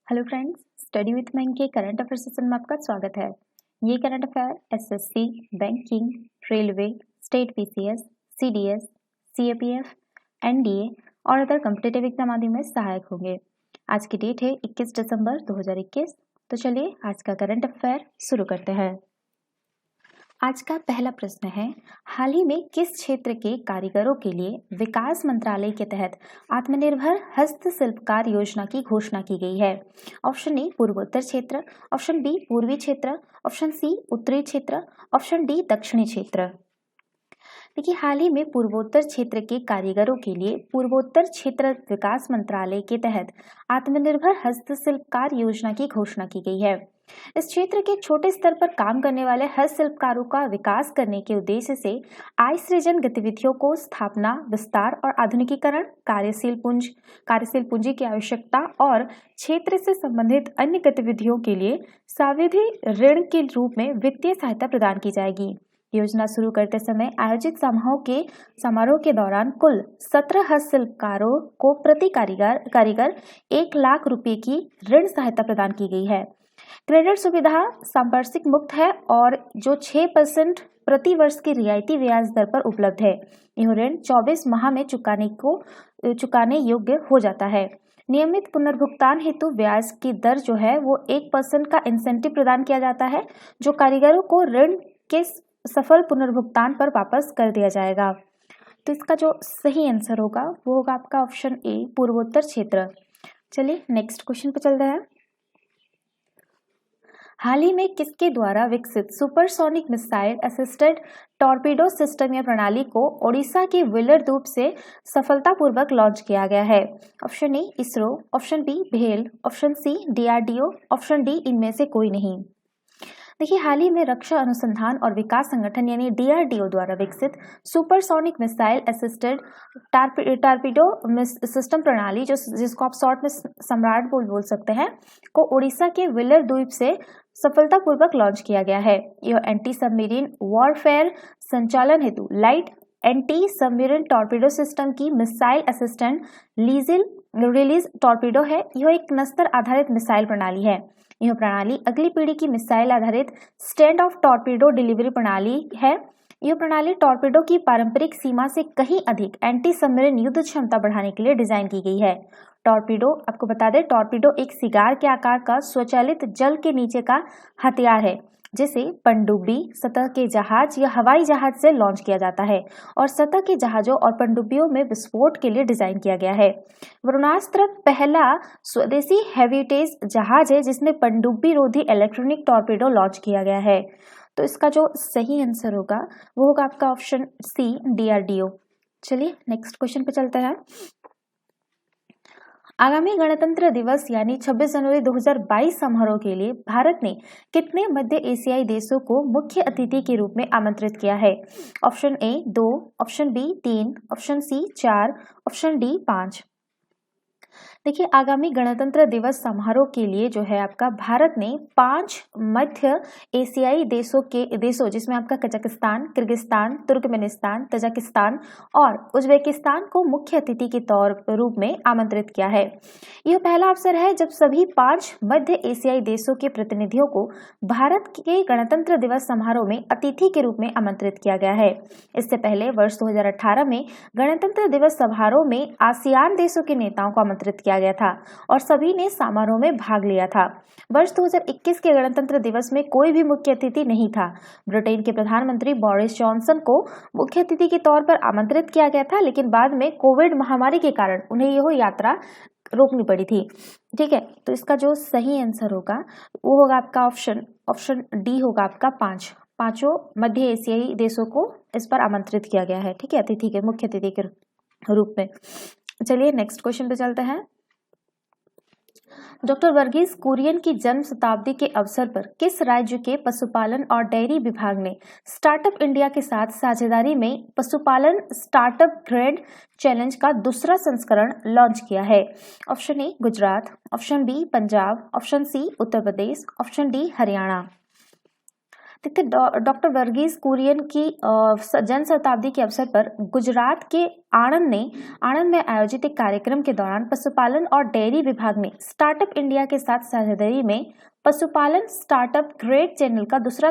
Hello friends, study with man के current affair session में आपका स्वागत है। ये current affair SSC, banking, railway, state PCS, CDS, CAPF, NDA और अदर कॉम्पिटिटिव एग्जाम आदि में सहायक होंगे। आज की डेट है 21 दिसंबर 2021। तो चलिए आज का करंट अफेयर शुरू करते हैं। आज का पहला प्रश्न है, हाल ही में किस क्षेत्र के कारीगरों के लिए विकास मंत्रालय के तहत आत्मनिर्भर हस्तशिल्पकार योजना की घोषणा की गई है? ऑप्शन ए पूर्वोत्तर क्षेत्र, ऑप्शन बी पूर्वी क्षेत्र, ऑप्शन सी उत्तरी क्षेत्र, ऑप्शन डी दक्षिणी क्षेत्र। देखिए, हाल ही में पूर्वोत्तर क्षेत्र के कारीगरों के लिए पूर्वोत्तर क्षेत्र विकास मंत्रालय के तहत आत्मनिर्भर हस्तशिल्पकार योजना की घोषणा की गई है। इस क्षेत्र के छोटे स्तर पर काम करने वाले हस्तशिल्पकारों का विकास करने के उद्देश्य से आय सृजन गतिविधियों को स्थापना, विस्तार और आधुनिकीकरण, कार्यशील पूंजी की आवश्यकता और क्षेत्र से संबंधित अन्य गतिविधियों के लिए सावधि ऋण के रूप में वित्तीय सहायता प्रदान की जाएगी। योजना शुरू करते समय आयोजित समारोह के दौरान कुल 17 हस्तशिल्पकारों को प्रति कारीगर 1 लाख रुपए की ऋण सहायता प्रदान की गई है। क्रेडिट सुविधा संपार्श्विक मुक्त है और जो 6% प्रति वर्ष की रियायती ब्याज दर पर उपलब्ध है। यह ऋण 24 माह में चुकाने योग्य हो जाता है। नियमित पुनर्भुगतान हेतु ब्याज की दर जो है वो 1% का इंसेंटिव प्रदान किया जाता है, जो कारीगरों को ऋण के सफल पुनर्भुगतान पर वापस कर दिया जाएगा। तो इसका जो सही आंसर होगा वो होगा आपका ऑप्शन ए पूर्वोत्तर क्षेत्र। चलिए नेक्स्ट क्वेश्चन पे चलते हैं। हाल ही में किसके द्वारा विकसित supersonic missile assisted torpedo system या प्रणाली को ओडिशा के व्हीलर द्वीप से सफलतापूर्वक लॉन्च किया गया है? Option A ISRO, option B भेल, option C DRDO, option D इनमें से कोई नहीं। देखिए, हाल ही में रक्षा अनुसंधान और विकास संगठन यानी डीआरडीओ द्वारा विकसित supersonic missile assisted torpedo system प्रणाली, जिसको आप शॉर्ट में सम्राट बोल सकते हैं, को ओडिशा के व्हीलर द्वीप से सफलतापूर्वक लॉन्च किया गया है। यह एंटी सबमरीन वॉरफेयर संचालन हेतु light anti submarine torpedo system की मिसाइल असिस्टेंट रिलीज टॉर्पीडो है। यह एक नस्तर आधारित मिसाइल प्रणाली है। यह प्रणाली अगली पीढ़ी की मिसाइल आधारित स्टैंड ऑफ टॉर्पीडो डिलीवरी प्रणाली है। यह प्रणाली टॉर्पीडो की पारंपरिक सीमा से कहीं अधिक एंटी सबमरीन युद्ध क्षमता बढ़ाने के लिए डिजाइन की गई है। टॉर्पीडो, आपको बता दें, टॉर्पीडो एक सिगार के आकार का स्वचालित जल के नीचे का हथियार है, जिसे पनडुब्बी, सतह के जहाज या हवाई जहाज से लॉन्च किया जाता है और सतह के जहाजों और पनडुब्बियों में विस्फोट के लिए डिजाइन किया गया है। वरुणास्त्र पहला स्वदेशी हेविटेज जहाज है जिसने पनडुब्बी रोधी इलेक्ट्रॉनिक टॉर्पीडो लॉन्च किया गया है। तो इसका जो सही आंसर होगा वो होगा आपका ऑप्शन सी डीआरडीओ। चलिए नेक्स्ट क्वेश्चन पे चलते हैं। आगामी गणतंत्र दिवस यानी 26 जनवरी 2022 समारोह के लिए भारत ने कितने मध्य एशियाई देशों को मुख्य अतिथि के रूप में आमंत्रित किया है? Option A 2, option B 3, option C 4, option D 5। देखिए, आगामी गणतंत्र दिवस समारोह के लिए जो है आपका भारत ने 5 मध्य एशियाई देशों जिसमें आपका कजाकिस्तान, किर्गिस्तान, तुर्कमेनिस्तान, तजाकिस्तान और उज्बेकिस्तान को मुख्य अतिथि के रूप में आमंत्रित किया है। यह पहला अवसर है जब सभी 5 मध्य एशियाई देशों के प्रतिनिधियों को भारत के गणतंत्र दिवस समारोह में अतिथि के रूप में आमंत्रित किया गया है। इससे पहले वर्ष 2018 में गणतंत्र दिवस समारोह में आसियान देशों के नेताओं को आमंत्रित किया गया था और सभी ने समारोह में भाग लिया था। वर्ष 2021 के गणतंत्र दिवस में कोई भी मुख्य अतिथि नहीं था। ब्रिटेन के प्रधानमंत्री बोरिस जॉनसन को मुख्य अतिथि के तौर पर आमंत्रित किया गया था, लेकिन बाद में कोविड महामारी के कारण उन्हें यह यात्रा रोकनी पड़ी थी। ठीक है, तो इसका जो सही आंसर होगा वो होगा आपका ऑप्शन डी होगा आपका 5। 5 मध्य एशियाई देशों को इस पर आमंत्रित किया गया है, ठीक है, मुख्य अतिथि के रूप में। चलिए नेक्स्ट क्वेश्चन पे चलते हैं। डॉक्टर वर्गीस कुरियन की जन्म शताब्दी के अवसर पर किस राज्य के पशुपालन और डेयरी विभाग ने स्टार्टअप इंडिया के साथ साझेदारी में पशुपालन स्टार्टअप ग्रेड चैलेंज का दूसरा संस्करण लॉन्च किया है? Option A Gujarat, option B Punjab, option C Uttar Pradesh, option D Haryana. देखते डॉक्टर वर्गीस कुरियन की जन्म शताब्दी के अवसर पर गुजरात के आणंद में आयोजित एक कार्यक्रम के दौरान पशुपालन और डेयरी विभाग ने स्टार्टअप इंडिया के साथ साझेदारी में पशुपालन स्टार्टअप ग्रेड चैलेंज का दूसरा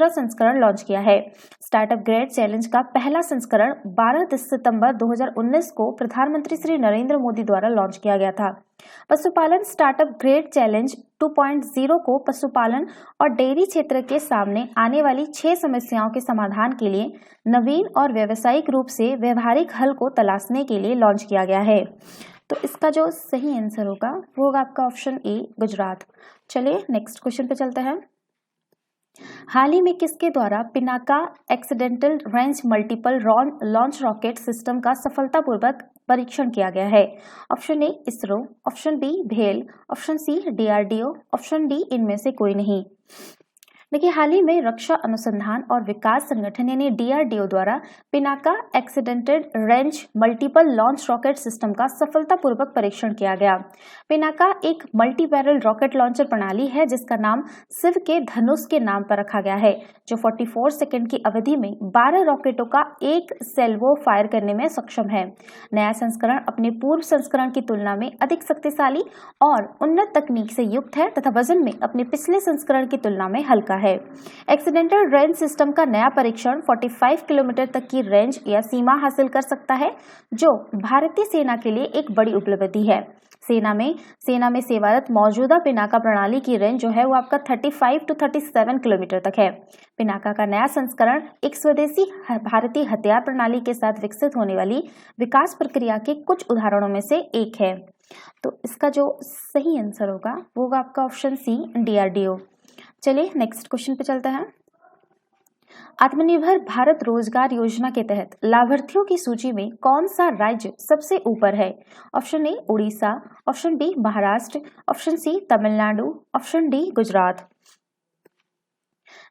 संस्करण लॉन्च किया है। स्टार्टअप ग्रेड चैलेंज का पहला संस्करण 12 सितंबर 2019 को प्रधानमंत्री श्री नरेंद्र मोदी द्वारा लॉन्च किया गया था। पशुपालन स्टार्टअप ग्रेड चैलेंज 2.0 को पशुपालन और डेयरी क्षेत्र के सामने आने वाली 6 समस्याओं के समाधान के लिए नवीन और व्यावसायिक रूप से व्यवहारिक हल को तलाशने के लिए लॉन्च किया गया है। तो इसका जो सही आंसर होगा वो होगा आपका ऑप्शन ए, गुजरात। चलिए नेक्स्ट क्वेश्चन पे चलते हैं। हाल ही में किसके द्वारा Pinaka accidental range multiple launch rocket system का सफलतापूर्वक परीक्षण किया गया है? Option A ISRO, option B भेल, option C DRDO, option D इनमें से कोई नहीं। देखिए, हाल ही में रक्षा अनुसंधान और विकास संगठन यानी डीआरडीओ द्वारा Pinaka accidented range multiple launch rocket system का सफलतापूर्वक परीक्षण किया गया। पिनाका एक मल्टी बैरल रॉकेट लॉन्चर प्रणाली है जिसका नाम शिव के धनुष के नाम पर रखा गया है, जो 44 सेकंड की अवधि में 12 रॉकेटों का एक सेल्वो फायर करने में सक्षम है। नया संस्करण अपने पूर्व संस्करण की तुलना में अधिक शक्तिशाली और उन्नत तकनीक से युक्त है तथा वजन में अपने पिछले संस्करण की तुलना में हल्का है। एक्सीडेंटल रेंज सिस्टम का नया परीक्षण 45 किलोमीटर तक की रेंज या सीमा हासिल कर सकता है, जो भारतीय सेना के लिए एक बड़ी उपलब्धि है। सेना में सेवारत मौजूदा पिनाका प्रणाली की रेंज जो है वो आपका 35 to 37 किलोमीटर तक है। पिनाका का नया संस्करण एक स्वदेशी भारतीय हथियार प्रणाली के साथ विकसित होने वाली विकास प्रक्रिया के कुछ उदाहरणों में से एक है। तो इसका जो सही आंसर होगा वो होगा आपका ऑप्शन सी, डीआरडीओ। चलिए नेक्स्ट क्वेश्चन पे चलते हैं। आत्मनिर्भर भारत रोजगार योजना के तहत लाभार्थियों की सूची में कौन सा राज्य सबसे ऊपर है? Option A Orissa, option B Maharashtra, option C Tamil Nadu, option D Gujarat.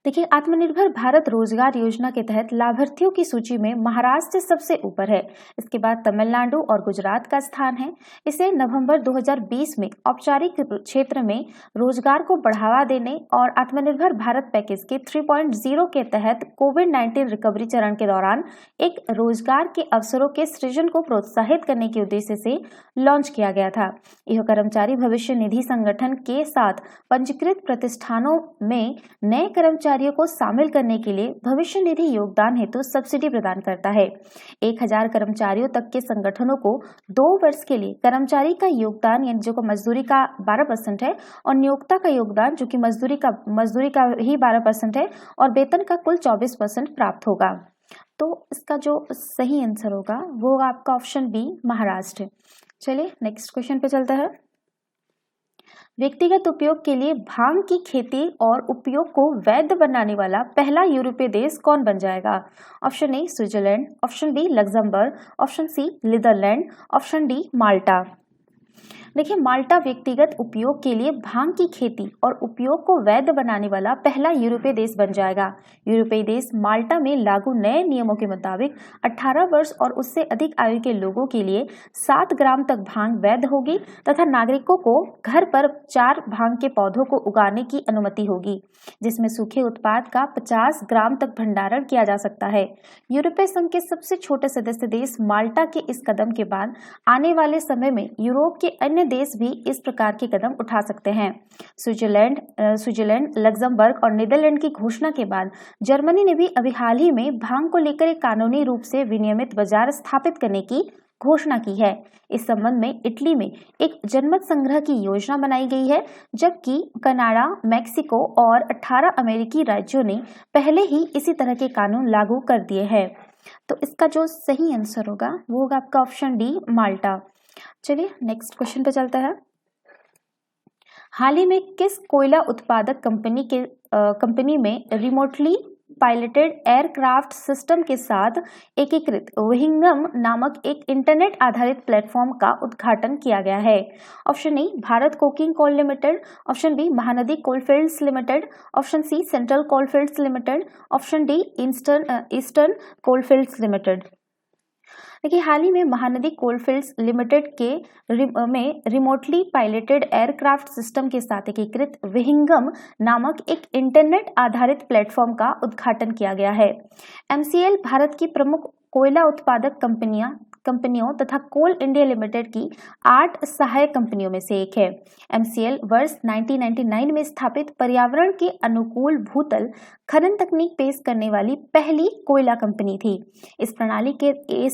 देखिए, आत्मनिर्भर भारत रोजगार योजना के तहत लाभार्थियों की सूची में महाराष्ट्र सबसे ऊपर है। इसके बाद तमिलनाडु और गुजरात का स्थान है। इसे नवंबर 2020 में औपचारिक क्षेत्र में रोजगार को बढ़ावा देने और आत्मनिर्भर भारत पैकेज के 3.0 के तहत कोविड-19 रिकवरी चरण के दौरान एक रोजगार के अवसरों के सृजन को प्रोत्साहित करने के उद्देश्य से लॉन्च किया गया था। यह कर्मचारी भविष्य निधि संगठन के साथ पंजीकृत प्रतिष्ठानों में नए कर्मचारियों को शामिल करने के लिए भविष्य निधि योगदान हेतु सब्सिडी प्रदान करता है। 1000 कर्मचारियों तक के संगठनों को 2 वर्ष के लिए कर्मचारी का योगदान यानी जो मजदूरी का 12% है और नियोक्ता का योगदान जो कि मजदूरी का ही 12% है और वेतन का कुल 24% प्राप्त होगा। तो इसका जो सही आंसर होगा वो होगा आपका ऑप्शन बी, महाराष्ट्र। चलिए नेक्स्ट क्वेश्चन पे चलता है। व्यक्तिगत उपयोग के लिए भांग की खेती और उपयोग को वैध बनाने वाला पहला यूरोपीय देश कौन बन जाएगा? Option A Switzerland, option B Luxembourg, option C Netherland, option D Malta. देखिए, माल्टा व्यक्तिगत उपयोग के लिए भांग की खेती और उपयोग को वैध बनाने वाला पहला यूरोपीय देश बन जाएगा। यूरोपीय देश माल्टा में लागू नए नियमों के मुताबिक 18 वर्ष और उससे अधिक आयु के लोगों के लिए 7 ग्राम तक भांग वैध होगी तथा नागरिकों को घर पर 4 भांग के पौधों को उगाने की अनुमति होगी, जिसमें सूखे उत्पाद का 50 ग्राम तक भंडारण किया जा सकता है। यूरोपीय संघ के सबसे छोटे सदस्य देश माल्टा के इस कदम के बाद आने वाले समय में यूरोप के अन्य देश भी इस प्रकार के कदम उठा सकते हैं। स्विट्जरलैंड, लग्जमबर्ग और नीदरलैंड की घोषणा के बाद जर्मनी ने भी अभी हाल ही में भांग को लेकर एक कानूनी रूप से विनियमित बाजार स्थापित करने की घोषणा की है। इस संबंध में इटली में एक जनमत संग्रह की योजना बनाई गई है, जबकि कनाडा, मैक्सिको और 18 अमेरिकी राज्यों ने पहले ही इसी तरह के कानून लागू कर दिए हैं। तो इसका जो सही आंसर होगा वो होगा आपका ऑप्शन डी, माल्टा। चलिए नेक्स्ट क्वेश्चन पे चलता है। हाल ही में किस कोयला उत्पादक कंपनी में रिमोटली पायलटेड एयरक्राफ्ट सिस्टम के साथ एकीकृत विहिंगम नामक एक इंटरनेट आधारित प्लेटफॉर्म का उद्घाटन किया गया है? Option A Bharat coking coal limited, option B Mahanadi coalfields limited, option C central coalfields limited, option D eastern coalfields limited. देखिए, हाल ही में महानदी कोलफील्ड्स लिमिटेड में रिमोटली पायलटेड एयरक्राफ्ट सिस्टम के साथ एकीकृत विहिंगम नामक एक इंटरनेट आधारित प्लेटफॉर्म का उद्घाटन किया गया है। MCL भारत की प्रमुख कोयला उत्पादक कंपनियों तथा कोल इंडिया लिमिटेड की 8 सहायक कंपनियों में से एक है। MCL वर्ष 1999 में स्थापित पर्यावरण के अनुकूल भूतल खनन तकनीक पेश करने वाली पहली कोयला कंपनी थी। इस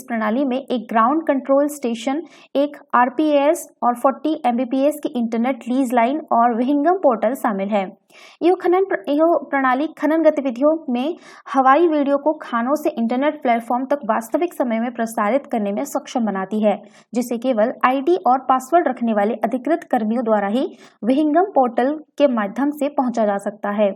प्रणाली में एक ग्राउंड कंट्रोल स्टेशन, एक RPAS और 40 Mbps की इंटरनेट लीज लाइन और विहिंगम पोर्टल शामिल है। यह प्रणाली खनन गतिविधियों में हवाई वीडियो को खानों से इंटरनेट प्लेटफॉर्म तक वास्तविक समय में प्रसारित करने में सक्षम बनाती है, जिसे केवल ID और पासवर्ड रखने वाले अधिकृत कर्मियों द्वारा ही विहिंगम पोर्टल के माध्यम से पहुंचा जा सकता है।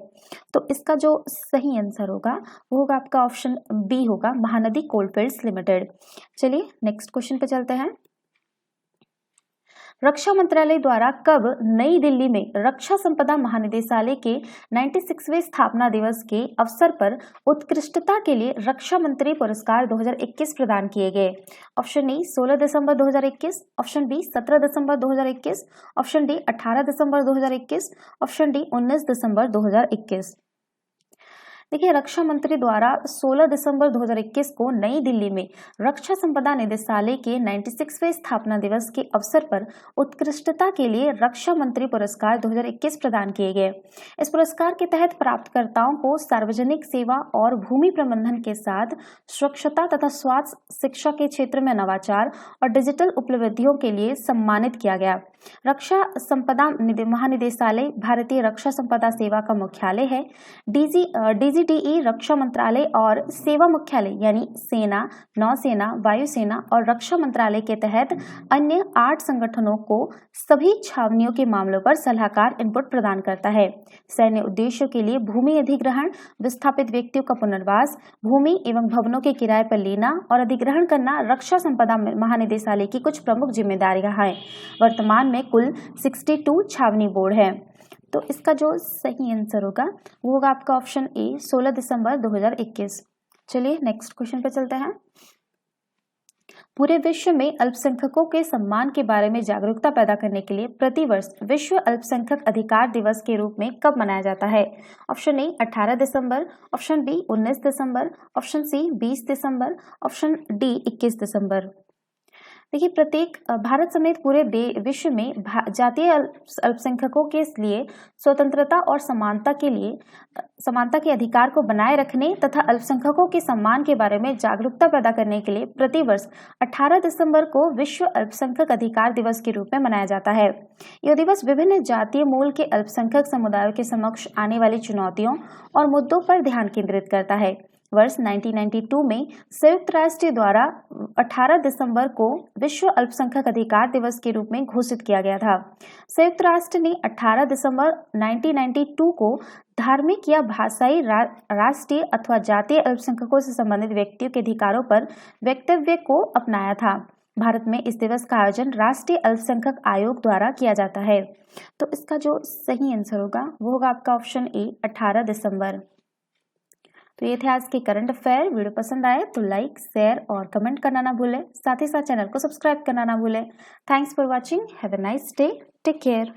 तो इसका जो सही आंसर होगा वो होगा आपका ऑप्शन बी होगा, महानदी कोलफील्ड्स लिमिटेड। चलिए नेक्स्ट क्वेश्चन पे चलते हैं। रक्षा मंत्रालय द्वारा कब नई दिल्ली में रक्षा संपदा महानिदेशालय के 96वें स्थापना दिवस के अवसर पर उत्कृष्टता के लिए रक्षा मंत्री पुरस्कार 2021 प्रदान किए गए? ऑप्शन ए 16 दिसंबर 2021, ऑप्शन बी 17 दिसंबर 2021, ऑप्शन डी 18 दिसंबर 2021, ऑप्शन डी 19 दिसंबर 2021। देखिए, रक्षा मंत्री द्वारा 16 दिसंबर 2021 को नई दिल्ली में रक्षा संपदा निदेशालय के 96वें स्थापना दिवस के अवसर पर उत्कृष्टता के लिए रक्षा मंत्री पुरस्कार 2021 प्रदान किए गए। इस पुरस्कार के तहत प्राप्तकर्ताओं को सार्वजनिक सेवा और भूमि प्रबंधन के साथ सुरक्षता तथा स्वास्थ्य शिक्षा के क्षेत्र में नवाचार और डिजिटल उपलब्धियों के लिए सम्मानित किया गया। रक्षा संपदा महानिदेशालय भारतीय रक्षा संपदा सेवा का मुख्यालय है। DGDE रक्षा मंत्रालय और सेवा मुख्यालय यानी सेना, नौसेना, वायुसेना और रक्षा मंत्रालय के तहत अन्य 8 संगठनों को सभी छावनियों के मामलों पर सलाहकार इनपुट प्रदान करता है। सैन्य उद्देश्यों के लिए भूमि अधिग्रहण, विस्थापित व्यक्तियों का पुनर्वास, भूमि एवं भवनों के किराए पर लेना और अधिग्रहण करना रक्षा संपदा महानिदेशालय की कुछ प्रमुख जिम्मेदारियां हैं। वर्तमान में कुल 62 छावनी बोर्ड है। तो इसका जो सही आंसर होगा वो होगा आपका ऑप्शन ए 16 दिसंबर 2021। चलिए नेक्स्ट क्वेश्चन पे चलते हैं। पूरे विश्व में अल्पसंख्यकों के सम्मान के बारे में जागरूकता पैदा करने के लिए प्रतिवर्ष विश्व अल्पसंख्यक अधिकार दिवस के रूप में कब मनाया जाता है? ऑप्शन ए 18 दिसंबर, ऑप्शन बी 19 दिसंबर, ऑप्शन सी 20 दिसंबर, ऑप्शन डी 21 दिसंबर। देखिए, प्रत्येक भारत समेत पूरे विश्व में जातीय अल्पसंख्यकों के लिए स्वतंत्रता और समानता के अधिकार को बनाए रखने तथा अल्पसंख्यकों के सम्मान के बारे में जागरूकता पैदा करने के लिए प्रतिवर्ष 18 दिसंबर को विश्व अल्पसंख्यक अधिकार दिवस के रूप में मनाया जाता है। यह दिवस विभिन्न जातीय मूल के अल्पसंख्यक समुदायों के समक्ष आने वाली चुनौतियों और मुद्दों पर ध्यान केंद्रित करता है। वर्ष 1992 में संयुक्त राष्ट्र द्वारा 18 दिसंबर को विश्व अल्पसंख्यक अधिकार दिवस के रूप में घोषित किया गया था। संयुक्त राष्ट्र ने 18 दिसंबर 1992 को धार्मिक या भाषाई, राष्ट्रीय अथवा जातीय अल्पसंख्यकों से संबंधित व्यक्तियों के अधिकारों पर वक्तव्य को अपनाया था। भारत में इस दिवस का आयोजन राष्ट्रीय अल्पसंख्यक आयोग द्वारा किया जाता है। तो इसका जो सही आंसर होगा वो होगा आपका ऑप्शन ए 18 दिसंबर। तो ये थे आज के करंट अफेयर। वीडियो पसंद आए तो लाइक, शेयर और कमेंट करना ना भूलें। साथ ही साथ चैनल को सब्सक्राइब करना ना भूलें। Thanks for watching. Have a nice day. Take care.